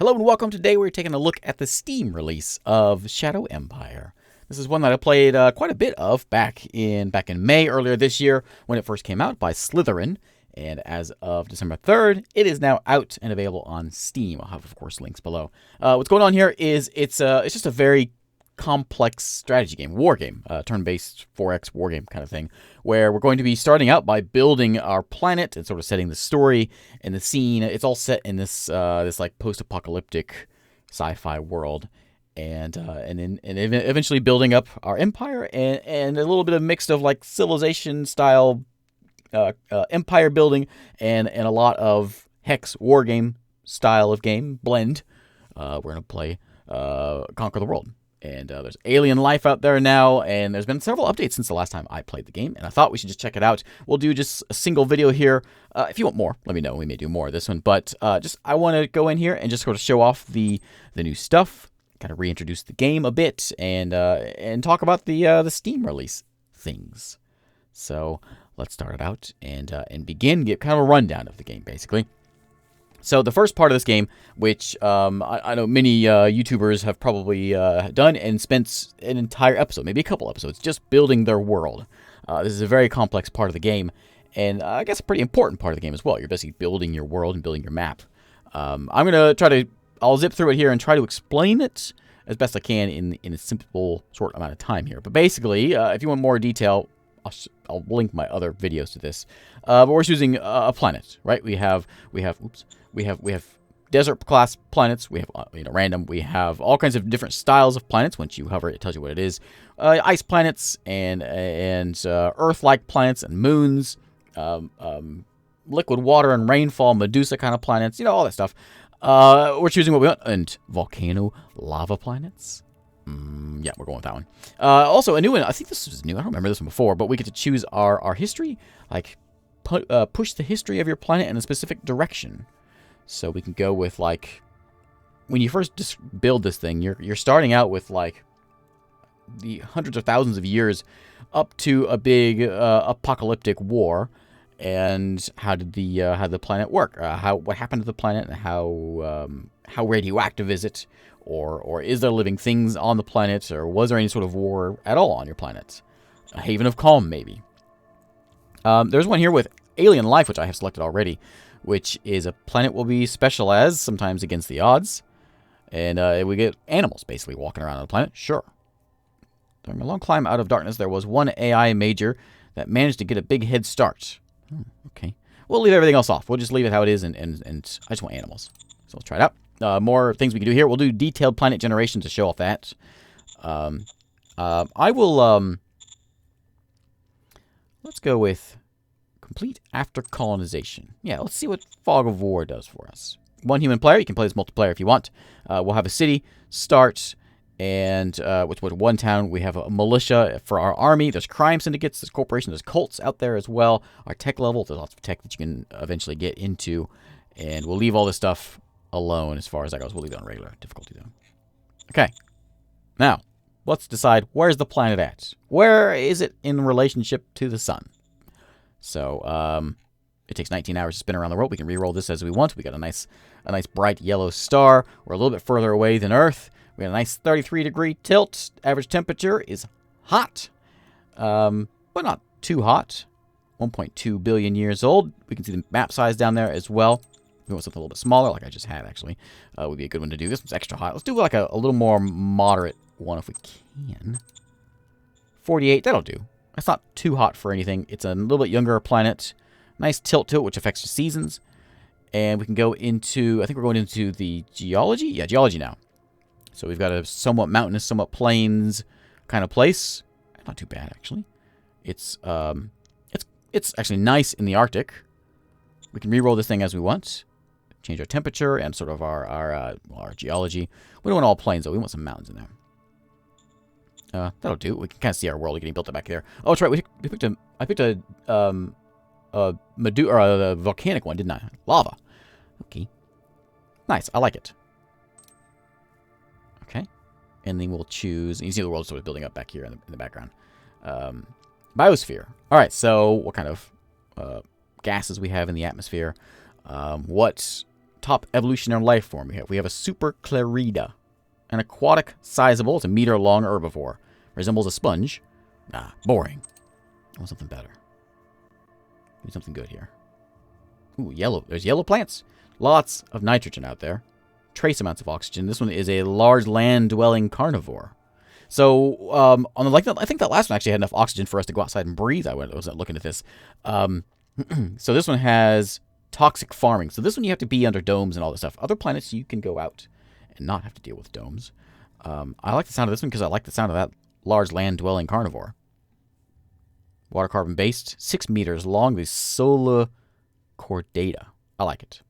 Hello and welcome. Today we're taking a look at the Steam release of Shadow Empire. This is one that I played quite a bit of back in May earlier this year when it first came out by Slytherin. And as of December 3rd, it is now out and available on Steam. I'll have, of course, links below. What's going on here is it's just a very complex strategy game, wargame, turn-based 4X wargame kind of thing, where we're going to be starting out by building our planet and sort of setting the story and the scene. It's all set in this like post-apocalyptic sci-fi world, and eventually building up our empire and a little bit of mixed of like civilization style empire building and a lot of hex wargame style of game blend. We're gonna play Conquer the World. And there's alien life out there now, and there's been several updates since the last time I played the game, and I thought we should just check it out. We'll do just a single video here. If you want more, let me know. We may do more of this one, but I want to go in here and just sort of show off the new stuff, kind of reintroduce the game a bit, and talk about the Steam release things. So let's start it out and begin. Get kind of a rundown of the game, basically. So the first part of this game, which I know many YouTubers have probably done and spent an entire episode, maybe a couple episodes, just building their world. This is a very complex part of the game, and I guess a pretty important part of the game as well. You're basically building your world and building your map. I'm going to I'll zip through it here and try to explain it as best I can in a simple, short amount of time here. But basically, if you want more detail, I'll link my other videos to this. But we're choosing a planet, right? We have desert class planets. We have random. We have all kinds of different styles of planets. Once you hover, it tells you what it is. Ice planets and Earth-like planets and moons. Liquid water and rainfall, Medusa kind of planets. All that stuff. We're choosing what we want. And volcano lava planets. Yeah, we're going with that one. Also, a new one. I think this is new. I don't remember this one before, but we get to choose our history. Like, push the history of your planet in a specific direction. So we can go with, like, when you first build this thing, you're starting out with, like, the hundreds of thousands of years up to a big apocalyptic war. And how did the planet work? What happened to the planet, and how radioactive is it? Or is there living things on the planet, or was there any sort of war at all on your planet? A haven of calm, maybe. There's one here with alien life, which I have selected already, which is a planet will be special as, sometimes against the odds. And we get animals basically walking around on the planet. Sure. During a long climb out of darkness, there was one AI major that managed to get a big head start. Okay. We'll leave everything else off. We'll just leave it how it is, and I just want animals. So let's try it out. More things we can do here. We'll do detailed planet generation to show off that. I will, let's go with complete after colonization. Yeah, let's see what Fog of War does for us. One human player. You can play this multiplayer if you want. We'll have a city start, and with one town. We have a militia for our army. There's crime syndicates. There's corporations. There's cults out there as well. Our tech level. There's lots of tech that you can eventually get into. And we'll leave all this stuff alone as far as that goes. We'll leave it on regular difficulty, though. Okay. Now, let's decide where's the planet at. Where is it in relationship to the sun? So, it takes 19 hours to spin around the world. We can re-roll this as we want. We got a nice bright yellow star. We're a little bit further away than Earth. We got a nice 33-degree tilt. Average temperature is hot, but not too hot. 1.2 billion years old. We can see the map size down there as well. If we want something a little bit smaller, like I just had, actually, would be a good one to do. This one's extra hot. Let's do like a little more moderate one if we can. 48, that'll do. It's not too hot for anything. It's a little bit younger planet. Nice tilt to it, which affects the seasons. And we can go into, I think we're going into the geology? Yeah, geology now. So we've got a somewhat mountainous, somewhat plains kind of place. Not too bad, actually. It's actually nice in the Arctic. We can re-roll this thing as we want. Change our temperature and sort of our geology. We don't want all plains, though. We want some mountains in there. That'll do. We can kind of see our world getting built up back there. Oh, that's right. I picked a volcanic one, didn't I? Lava. Okay. Nice. I like it. Okay. And then we'll choose. And you see the world sort of building up back here in the background. Biosphere. All right. So what kind of gases we have in the atmosphere? What top evolutionary life form we have a super Clarida. An aquatic, sizable, it's a meter-long herbivore. Resembles a sponge. Nah, boring. I want something better. Give me something good here. Ooh, yellow. There's yellow plants. Lots of nitrogen out there. Trace amounts of oxygen. This one is a large land-dwelling carnivore. So, on the, I think that last one actually had enough oxygen for us to go outside and breathe. I was looking at this. So this one has toxic farming. So this one you have to be under domes and all this stuff. Other planets you can go out and not have to deal with domes. I like the sound of this one because I like the sound of that large land-dwelling carnivore. Water carbon based, 6 meters long. The Sola Chordata. I like it.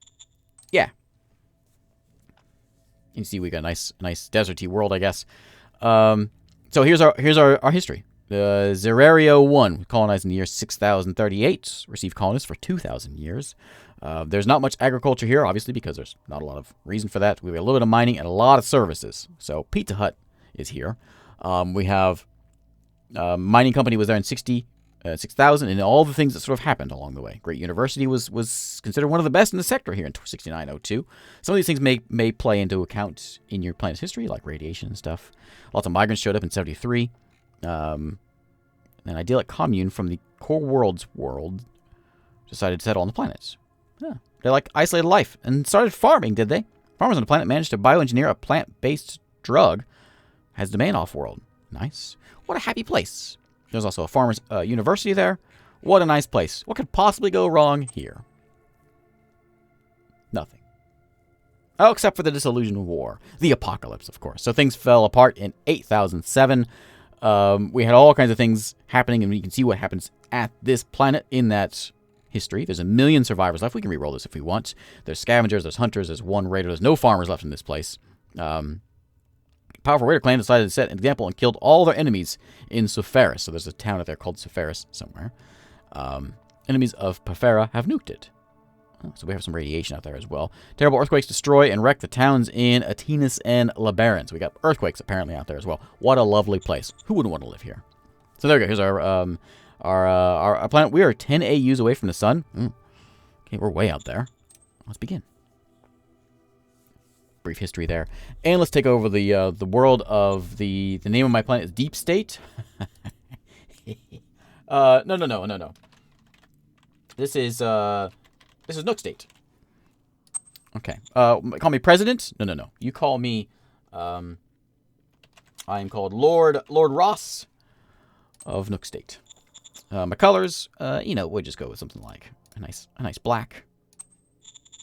Yeah. You can see we got a nice deserty world, I guess. So here's our history. Zerario 1, colonized in the year 6038, received colonists for 2,000 years. There's not much agriculture here, obviously, because there's not a lot of reason for that. We have a little bit of mining and a lot of services. So Pizza Hut is here. We have mining company was there in 6,000, and all the things that sort of happened along the way. Great University was considered one of the best in the sector here in 6902. Some of these things may play into account in your planet's history, like radiation and stuff. Lots of migrants showed up in 73. An idyllic commune from the core world decided to settle on the planet. Yeah. They like isolated life and started farming, did they? Farmers on the planet managed to bioengineer a plant-based drug. Has domain off-world. Nice. What a happy place. There's also a farmer's university there. What a nice place. What could possibly go wrong here? Nothing. Oh, except for the Disillusioned War. The apocalypse, of course. So things fell apart in 8007. We had all kinds of things happening, and you can see what happens at this planet in that history. There's 1 million survivors left. We can re-roll this if we want. There's scavengers, there's hunters, there's one raider. There's no farmers left in this place. Powerful raider clan decided to set an example and killed all their enemies in Sepharis. So there's a town out there called Sepharis somewhere. Enemies of Pafera have nuked it. Oh, so we have some radiation out there as well. Terrible earthquakes destroy and wreck the towns in Atenas and Labaron. So we got earthquakes apparently out there as well. What a lovely place. Who wouldn't want to live here? So there we go. Here's our planet. We are 10 AUs away from the sun. Okay, we're way out there. Let's begin. Brief history there. And let's take over the world of the name of my planet is Deep State. No. This is Nook State. Okay. Call me President? No. You call me I am called Lord Ross of Nook State. My colors, we'll just go with something like a nice black.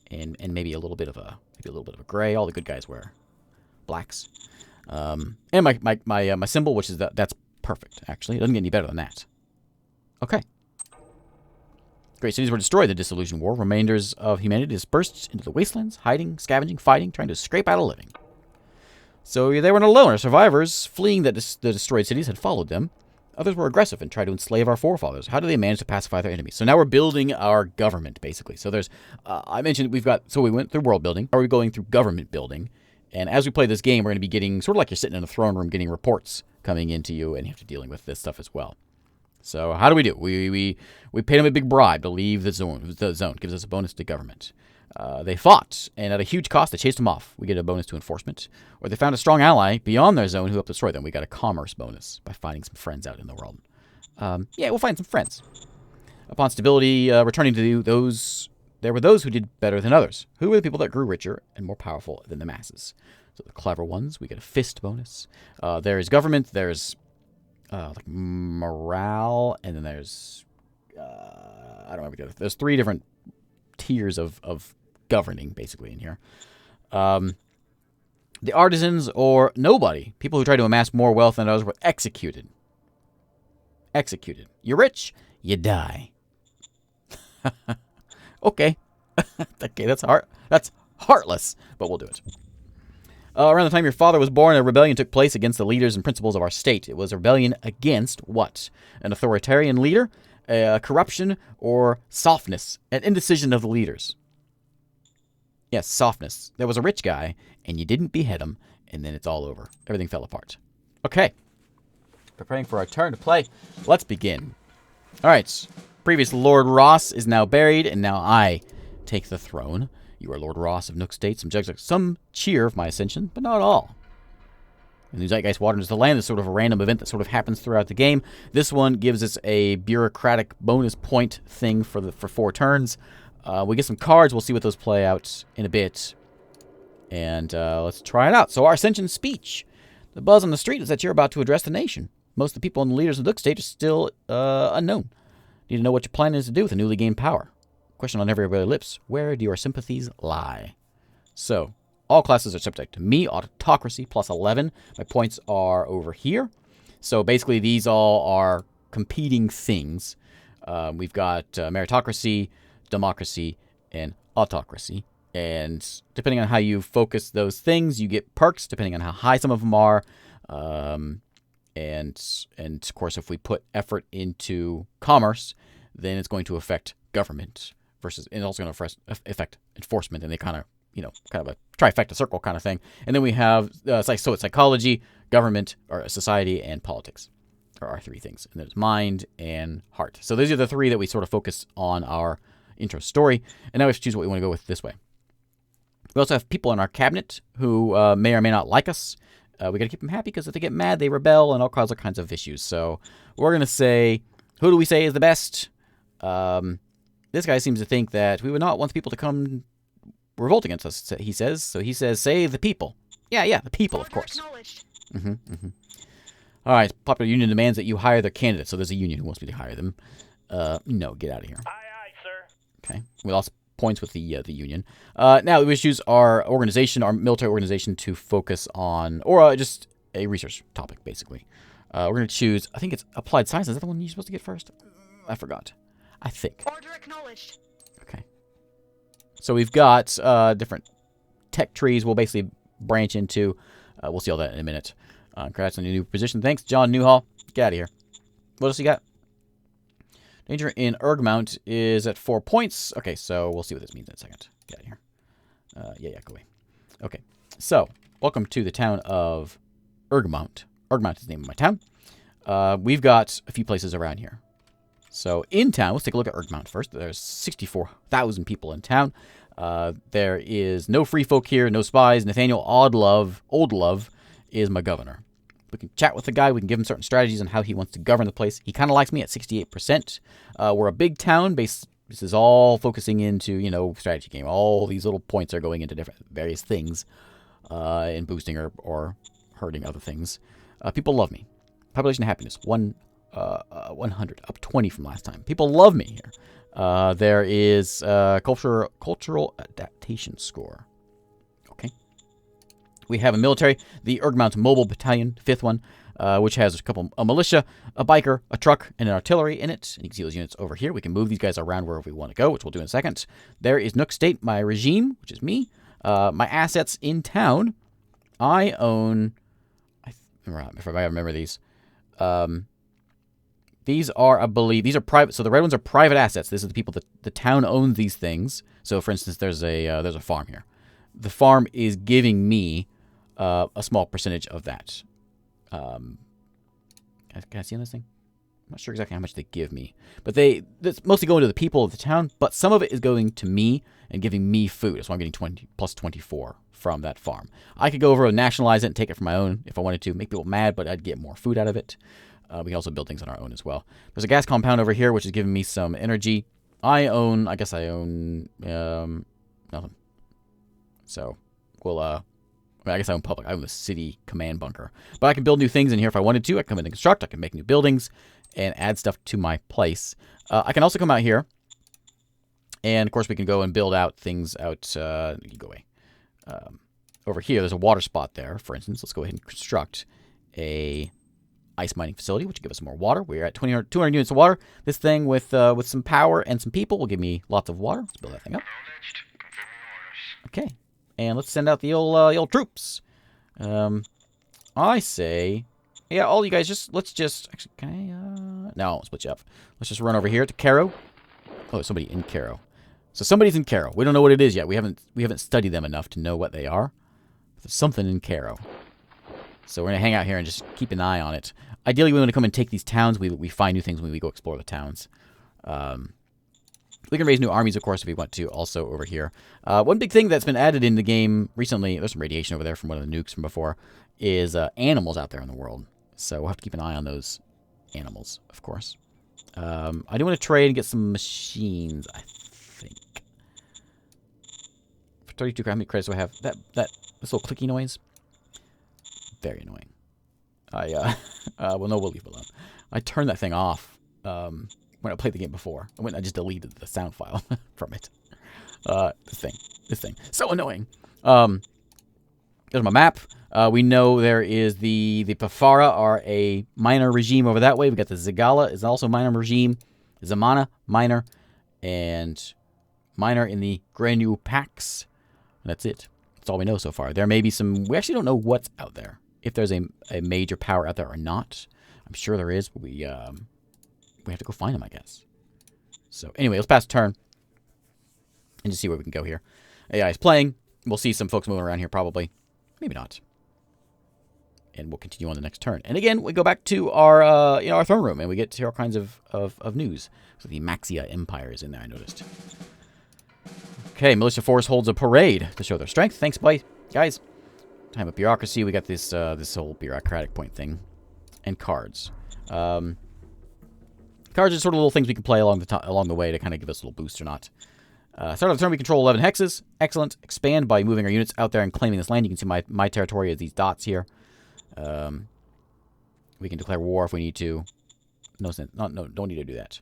And maybe a little bit of a gray. All the good guys wear blacks. And my symbol, which is that's perfect. Actually, it doesn't get any better than that. Okay. Great cities were destroyed in the Disillusioned War. Remainders of humanity dispersed into the wastelands, hiding, scavenging, fighting, trying to scrape out a living. So they weren't alone. Our survivors, fleeing the destroyed cities, had followed them. Others were aggressive and tried to enslave our forefathers. How do they manage to pacify their enemies? So now we're building our government, basically. So there's, I mentioned we went through world building. Now we're going through government building. And as we play this game, we're going to be getting, sort of like you're sitting in a throne room, getting reports coming into you, and you have to dealing with this stuff as well. So how do we do? We paid them a big bribe to leave the zone. The zone gives us a bonus to government. They fought, and at a huge cost, they chased them off. We get a bonus to enforcement. Or they found a strong ally beyond their zone who helped destroy them. We got a commerce bonus by finding some friends out in the world. Yeah, we'll find some friends. Upon stability returning to those, there were those who did better than others. Who were the people that grew richer and more powerful than the masses? So the clever ones, we get a fist bonus. There is government, there's like morale, and then there's, I don't remember, there's 3 different tiers of governing, basically, in here. The artisans, or nobody, people who tried to amass more wealth than others, were executed. Executed. You're rich, you die. Okay. Okay, that's heartless, but we'll do it. Around the time your father was born, a rebellion took place against the leaders and principles of our state. It was a rebellion against what? An authoritarian leader, corruption, or softness, an indecision of the leaders. Yes, softness. There was a rich guy, and you didn't behead him, and then it's all over. Everything fell apart. Okay. Preparing for our turn to play. Let's begin. All right. Previous Lord Ross is now buried, and now I take the throne. You are Lord Ross of Nook State. Some cheer of my ascension, but not all. And the Zeitgeist Waters the Land is sort of a random event that sort of happens throughout the game. This one gives us a bureaucratic bonus point thing for 4 turns. We get some cards. We'll see what those play out in a bit. And let's try it out. So our Ascension speech. The buzz on the street is that you're about to address the nation. Most of the people and the leaders of Nook State are still unknown. Need to know what your plan is to do with the newly gained power. Question on everybody's lips. Where do your sympathies lie? So, all classes are subject to me. Autocracy plus 11. My points are over here. So basically these all are competing things. We've got meritocracy, democracy, and autocracy. And depending on how you focus those things, you get perks, depending on how high some of them are. And of course, if we put effort into commerce, then it's going to affect government versus, and it's also going to affect enforcement. And they kind of, kind of a trifecta circle kind of thing. And then we have, so it's psychology, government, or society, and politics are our 3 things. And there's mind and heart. So those are the 3 that we sort of focus on our intro story. And now we have to choose what we want to go with this way. We also have people in our cabinet who may or may not like us. We got to keep them happy because if they get mad, they rebel and all cause all kinds of issues. So we're going to say, who do we say is the best? This guy seems to think that we would not want people to come revolt against us, he says. So he says, say the people. Yeah, the people, of course. All right, popular union demands that you hire their candidates. So there's a union who wants me to hire them. No, get out of here. Aye, sir. Okay, we lost points with the union. Now we choose our organization, our military organization, to focus on, or just a research topic, basically. We're going to choose, I think it's applied science. Is that the one you're supposed to get first? I forgot. I think. Order acknowledged. Okay. So we've got different tech trees we'll basically branch into. We'll see all that in a minute. Congrats on your new position. Thanks, John Newhall. Get out of here. What else you got? Danger in Urgmount is at 4 points. Okay, so we'll see what this means in a second. Get out of here. Go away. Okay, so welcome to the town of Urgmount. Urgmount is the name of my town. We've got a few places around here. So in town, let's take a look at Urgmount first. There's 64,000 people in town. There is no free folk here, no spies. Nathaniel Old Love is my governor. We can chat with the guy. We can give him certain strategies on how he wants to govern the place. He kind of likes me at 68%. We're a big town. This is all focusing into, strategy game. All these little points are going into different various things and boosting or hurting other things. People love me. Population happiness, 100, up 20 from last time. People love me here. There is cultural adaptation score. We have a military, the Urgmount Mobile Battalion, 5th one, which has a militia, a biker, a truck, and an artillery in it. And you can see those units over here. We can move these guys around wherever we want to go, which we'll do in a second. There is Nook State, my regime, which is me. My assets in town, I own, if I remember these. These are, I believe, these are private. So the red ones are private assets. This is the people that the town owns these things. So for instance, there's a farm here. The farm is giving me a small percentage of that. Can I see on this thing? I'm not sure exactly how much they give me. But that's mostly going to the people of the town. But some of it is going to me and giving me food. So I'm getting 20 plus 24 from that farm. I could go over and nationalize it and take it for my own if I wanted to. Make people mad, but I'd get more food out of it. We can also build things on our own as well. There's a gas compound over here, which is giving me some energy. I guess I own nothing. So we'll I guess I own public. I own the city command bunker. But I can build new things in here if I wanted to. I can come in and construct. I can make new buildings and add stuff to my place. I can also come out here. And, of course, we can go and build out things out. You can go away. Over here, there's a water spot there, for instance. Let's go ahead and construct a ice mining facility, which will give us more water. We're at 200 units of water. This thing with some power and some people will give me lots of water. Let's build that thing up. Okay. And let's send out the old troops. I say, yeah, all you guys actually, can I, no, I'll split you up. Let's just run over here to Cairo. Oh, there's somebody in Cairo. So somebody's in Cairo. We don't know what it is yet. We haven't studied them enough to know what they are. But there's something in Cairo. So we're going to hang out here and just keep an eye on it. Ideally, we want to come and take these towns. We find new things when we go explore the towns. We can raise new armies, of course, if we want to, also over here. One big thing that's been added in the game recently, there's some radiation over there from one of the nukes from before, is animals out there in the world. So we'll have to keep an eye on those animals, of course. I do want to trade and get some machines, I think. For 32, how many credits do I have? This little clicky noise? Very annoying. Well, no, we'll leave it alone. I turned that thing off when I played the game before. I just deleted the sound file from it. This thing. So annoying. There's my map. We know there is the Pafara are a minor regime over that way. We got the Zagala is also a minor regime. Zamana, minor. And minor in the Grenu Pax. And that's it. That's all we know so far. There may be some... We actually don't know what's out there. If there's a major power out there or not. I'm sure there is, but we have to go find them, I guess. So anyway, let's pass a turn. And just see where we can go here. AI is playing. We'll see some folks moving around here probably. Maybe not. And we'll continue on the next turn. And again, we go back to our our throne room, and we get to all kinds of news. So the Maxia Empire is in there, I noticed. Okay, Militia Force holds a parade to show their strength. Thanks, guys. Time of bureaucracy. We got this this whole bureaucratic point thing, and cards. Cards are sort of little things we can play along the way to kind of give us a little boost or not. Start of the turn, we control 11 hexes. Excellent. Expand by moving our units out there and claiming this land. You can see my territory is these dots here. We can declare war if we need to. No, don't need to do that.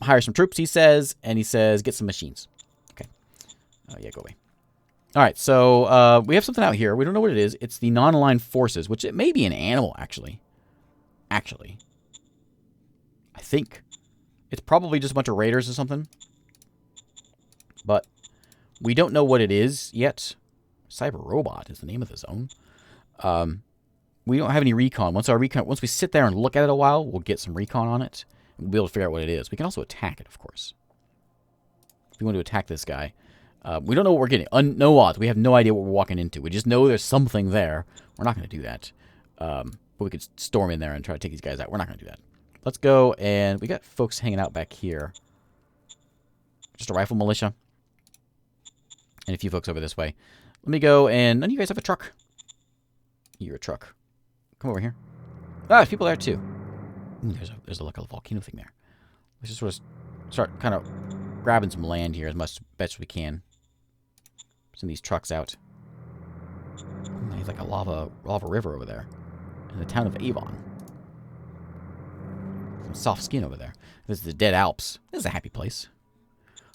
Hire some troops, he says, and he says get some machines. Okay. Yeah, go away. All right, so we have something out here. We don't know what it is. It's the non-aligned forces, which it may be an animal, actually. I think it's probably just a bunch of raiders or something. But we don't know what it is yet. Cyber Robot is the name of the zone. We don't have any recon. Once we sit there and look at it a while, we'll get some recon on it. We'll be able to figure out what it is. We can also attack it, of course. If we want to attack this guy. We don't know what we're getting. No odds. We have no idea what we're walking into. We just know there's something there. We're not going to do that. But we could storm in there and try to take these guys out. We're not going to do that. Let's go, and we got folks hanging out back here. Just a rifle militia. And a few folks over this way. Let me go, and none of you guys have a truck. You're a truck. Come over here. Ah, there's people there, too. Ooh, there's like a volcano thing there. Let's just sort of start kind of grabbing some land here as much as we can. Send these trucks out. There's like a lava river over there. In the town of Avon. Some soft skin over there. This is the Dead Alps. This is a happy place.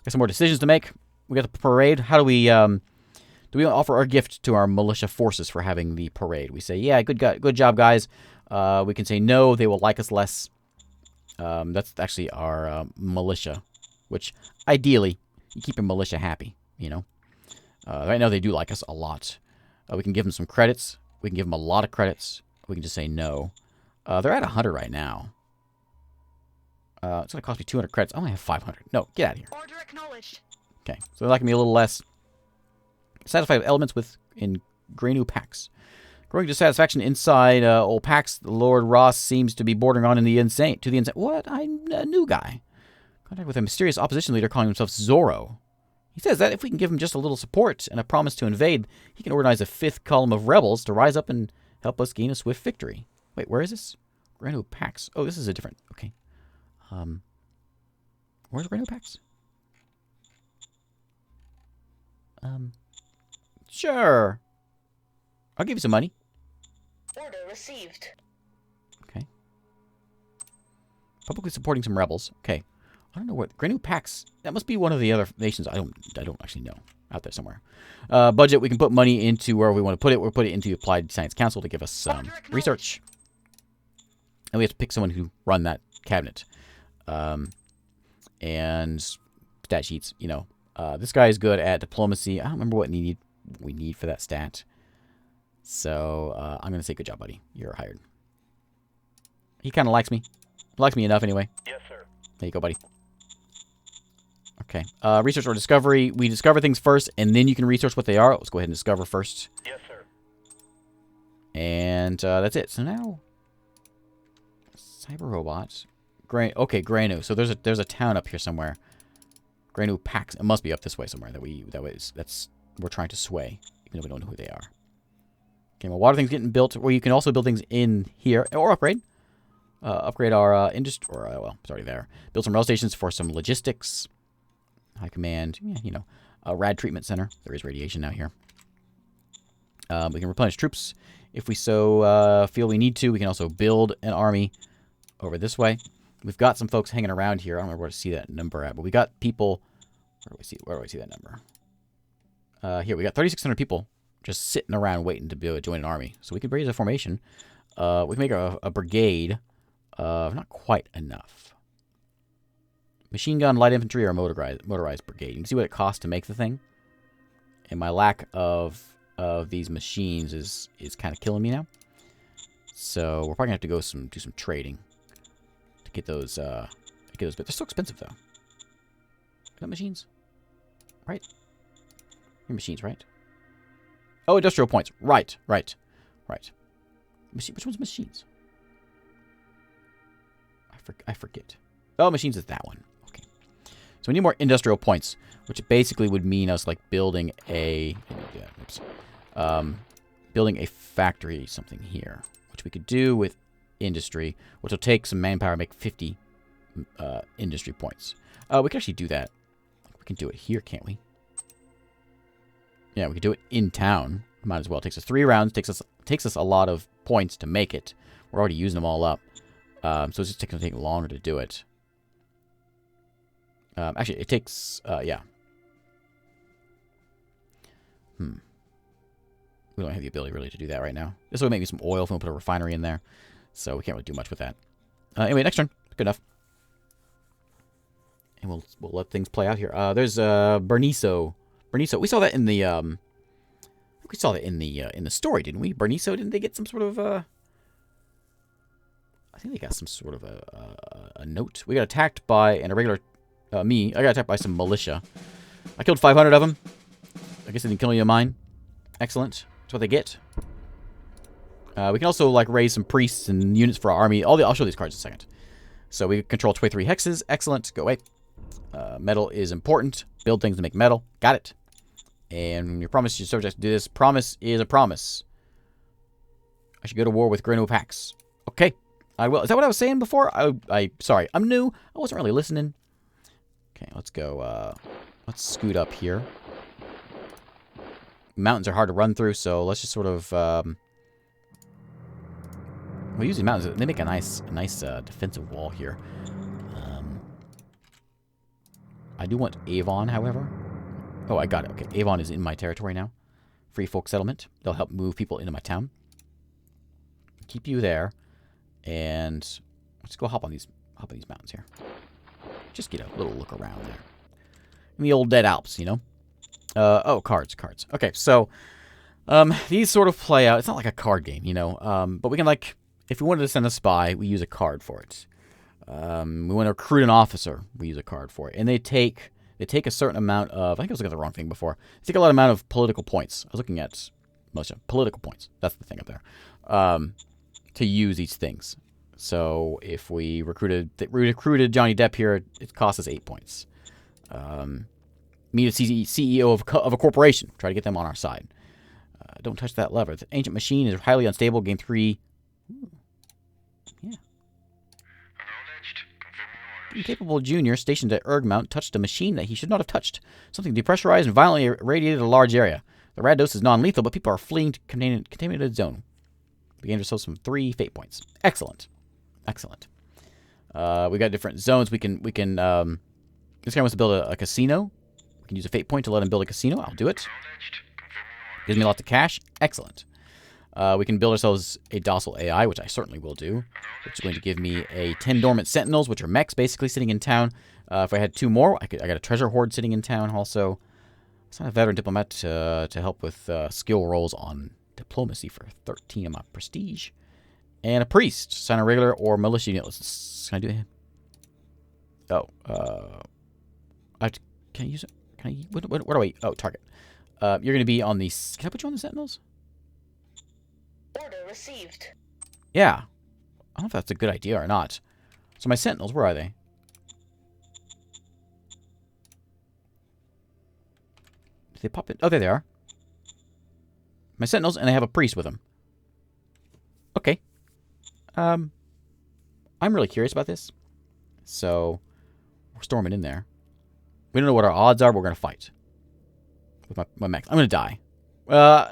Got some more decisions to make. We got the parade. How do we offer our gift to our militia forces for having the parade? We say, yeah, good job, guys. We can say no, they will like us less. That's actually our militia, which ideally you keep your militia happy, you know. Right now they do like us a lot. We can give them some credits. We can give them a lot of credits. We can just say no. They're at 100 right now. It's going to cost me 200 credits. I only have 500. No, get out of here. Order acknowledged. Okay, so they're liking me a little less. Satisfied with elements in Grenu Pax. Growing dissatisfaction inside old Pax, Lord Ross seems to be bordering on the insane. What? I'm a new guy. Contact with a mysterious opposition leader calling himself Zorro. He says that if we can give him just a little support and a promise to invade, he can organize a fifth column of rebels to rise up and help us gain a swift victory. Wait, where is this? Grenu Pax. Oh, this is a different... Okay. Where's Grenu Pax? Sure. I'll give you some money. Order received. Okay. Publicly supporting some rebels. Okay. I don't know what Grenu Pax. That must be one of the other nations. I don't actually know. Out there somewhere. Budget. We can put money into where we want to put it. We'll put it into the Applied Science Council to give us some research. And we have to pick someone who run that cabinet. And stat sheets. You know. This guy is good at diplomacy. I don't remember what we need for that stat. So, I'm going to say good job, buddy. You're hired. He kind of likes me. Likes me enough, anyway. Yes, sir. There you go, buddy. Okay. Research or discovery. We discover things first, and then you can research what they are. Let's go ahead and discover first. Yes, sir. And that's it. So now... Cyber robots. Okay, Grenu. So there's a town up here somewhere. Granu Pax. It must be up this way somewhere we're trying to sway, even though we don't know who they are. Okay, well, water things getting built. Well, you can also build things in here or upgrade. Upgrade our industry. Well, it's already there. Build some rail stations for some logistics. High command. Yeah, you know, a rad treatment center. There is radiation now here. We can replenish troops if we so feel we need to. We can also build an army over this way. We've got some folks hanging around here. I don't remember where to see that number at, but we got people. Where do I see that number? Here, we got 3,600 people just sitting around waiting to be able to join an army. So we can raise a formation. We can make a brigade. Not quite enough. Machine gun, light infantry, or motorized brigade. You can see what it costs to make the thing. And my lack of these machines is kind of killing me now. So we're probably gonna have to go do some trading to get those. But they're so expensive though. Is that machines? Right? Your machines, right? Oh, industrial points. Right. Which one's machines? I forget. Oh, machines is that one. Okay. So we need more industrial points, which basically would mean us like building a building a factory something here, which we could do with industry, which will take some manpower, make 50 industry points. We can actually do that. We can do it here, can't we? Yeah, we could do it in town. Might as well. It takes us 3 rounds. Takes us a lot of points to make it. We're already using them all up. So it's just going to take longer to do it. Actually, it takes... yeah. We don't have the ability really to do that right now. This will make me some oil if we put a refinery in there. So we can't really do much with that. Anyway, next turn. Good enough. And we'll let things play out here. There's Berniso. Berniso. We saw that in the in the story, didn't we? Berniso, didn't they get some sort of I think they got some sort of a note. We got attacked by an irregular I got attacked by some militia. I killed 500 of them. I guess they didn't kill any of mine. Excellent. That's what they get. We can also like raise some priests and units for our army. I'll show these cards in a second. So we control 23 hexes. Excellent. Go away. Metal is important. Build things to make metal. Got it. And your promise, your subjects to do this. Promise is a promise. I should go to war with Grano Pax. Okay. I will. Is that what I was saying before? Sorry. I'm new. I wasn't really listening. Okay, let's go. Let's scoot up here. Mountains are hard to run through, so let's just sort of... we use these mountains. They make a nice defensive wall here. I do want Avon, however. Oh, I got it. Okay, Avon is in my territory now. Free folk settlement. They'll help move people into my town. Keep you there, and let's go hop on these mountains here. Just get a little look around there. In the old dead Alps, you know. Oh, cards. Okay, so these sort of play out. It's not like a card game, you know. But we can like, if we wanted to send a spy, we use a card for it. We want to recruit an officer, we use a card for it. And they take a certain amount of, I think I was looking at the wrong thing before. They take a lot amount of political points. I was looking at most of political points. That's the thing up there. To use these things. So if we recruited Johnny Depp here, it costs us 8 points. Meet a CEO of a corporation. Try to get them on our side. Don't touch that lever. The ancient machine is highly unstable. Gain 3. Ooh. Yeah. Incapable junior stationed at Ergmount touched a machine that he should not have touched. Something depressurized and violently irradiated a large area. The rad dose is non-lethal, but people are fleeing to contaminated zone. We gained ourselves some 3 fate points. Excellent. We got different zones. We can. This guy wants to build a casino. We can use a fate point to let him build a casino. I'll do it. Gives me lots of cash. Excellent. We can build ourselves a docile AI, which I certainly will do. Which is going to give me 10 dormant sentinels, which are mechs basically sitting in town. If I had 2 more, I got a treasure hoard sitting in town also. It's not a veteran diplomat to help with skill rolls on diplomacy for 13 of my prestige. And a priest. Sign a regular or militia unit. Can I do him? Oh. Can I use it? Can I? What do I? Oh, target. You're going to be on the... Can I put you on the sentinels? Order received. Yeah. I don't know if that's a good idea or not. So my sentinels, where are they? Did they pop in? Oh, there they are. My sentinels, and they have a priest with them. Okay. I'm really curious about this. So, we're storming in there. We don't know what our odds are, but we're going to fight. With my max. I'm going to die.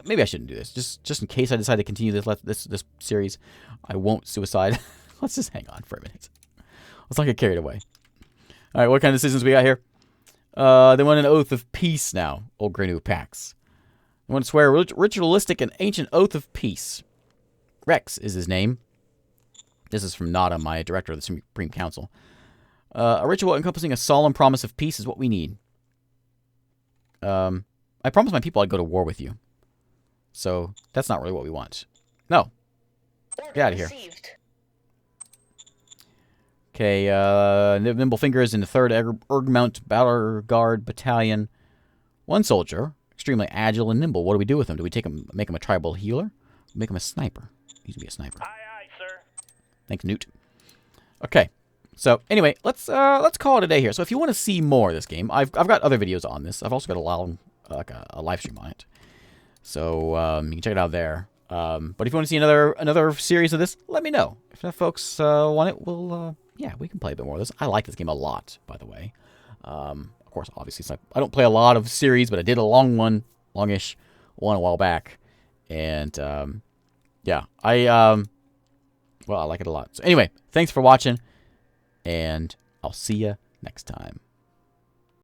Maybe I shouldn't do this. Just in case I decide to continue this series, I won't suicide. Let's just hang on for a minute. Let's not get carried away. All right, what kind of decisions we got here? They want an oath of peace now, old Grenu Pax. They want to swear a ritualistic and ancient oath of peace. Rex is his name. This is from Nada, my director of the Supreme Council. A ritual encompassing a solemn promise of peace is what we need. I promised my people I'd go to war with you. So, that's not really what we want. No. Get out of here. Okay, Nimblefinger is in the 3rd Ergmount Battle Guard Battalion. 1 soldier, extremely agile and nimble. What do we do with him? Do we make him a tribal healer? Make him a sniper. He needs to be a sniper. Aye, aye, sir. Thanks, Newt. Okay. So, anyway, let's call it a day here. So, if you want to see more of this game, I've got other videos on this. I've also got a live stream on it. So, you can check it out there. But if you want to see another series of this, let me know. If folks want it, we'll yeah, we can play a bit more of this. I like this game a lot, by the way. Of course, obviously, I don't play a lot of series, but I did a longish one a while back. And, yeah, well, I like it a lot. So anyway, thanks for watching, and I'll see you next time.